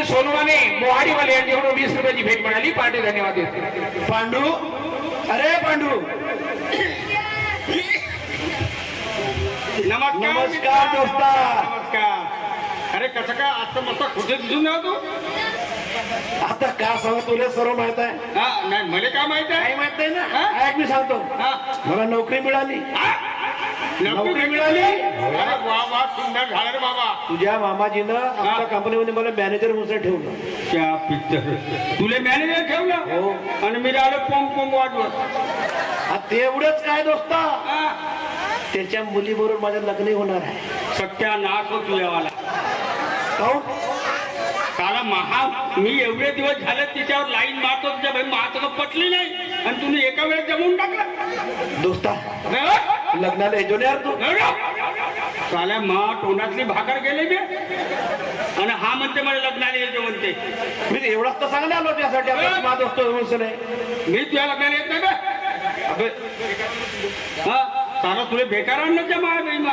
सोनवाने मोहाडीवाले यांच्याकडून 20 रुपयाची भेट मिळाली. पार्टी धन्यवाद देते. पांडू, अरे पांडू, नमस्कार दोस्ता. नमस्कार. अरे कसं काय आता मस्त कुठे दिसून तू? आता का सांग, तुला सर्व माहित आहे. हा नाही मला काय माहित आहे? काही माहित नाही हा? ना. ऐक मी सांगतो, हा? मला नोकरी मिळाली. नोकरी मिळाली. अरे वा वा, सुंदर झालं रे बाबा. तुझ्या मामाजीनं आमच्या कंपनीमध्ये मला मॅनेजर म्हणून ठेवलं. क्या पिक्चर तुला मॅनेजर ठेवलं? हो. आणि मी राहिलो पोंग पोंग वाजवत. तेवढंच काय दोस्ता, हा? त्याच्या मुलीबरोबर माझं लग्न होणार आहे. सत्यानाश हो तुझ्यावाला. काहून? काला महा मी एवढे दिवस झाले तिच्यावर लाईन मारतो, तुझ्या भाई मात्र पटली नाही आणि तुम्ही एका वेळेस जमवून टाकलं. दोस्ता, नाही लग्नाला येतो यार तू. काल्या मा तोंडातली भाकर गेले मी आणि हा म्हणते मला लग्नाला येतो म्हणते. मी एवढाच तर सांगणार आलो त्यासाठी. आपण माझा दोस्त नाही. मी तुझ्या लग्नाला येत नाही का? अबे, हा सारा तुला बेकार आणलं त्या माझ्या बहिणा.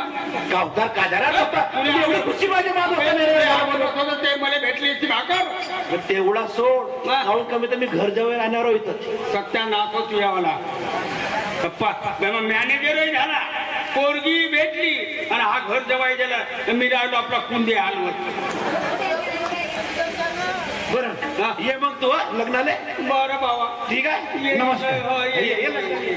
गावदार काजारा दोस्ता, तुला एवढी खुशी पाहिजे माझं. ते मला भेटली ती भाकर. तेवढा सोड. काहून कमी तर मी घर जवळ राहणार इथं. सत्यानाश हो तुझ्यावाला. पप्पा मॅनेजरही झाला, पोरगी भेटली आणि हा घर जवाई गेला. मी राहिलो आपला कुंदे हालवत. बरं ये मग तू लग्नाले. बरं बाबा ठीक आहे. ये. नमस्कार. हो, ये. ये लग्नाला.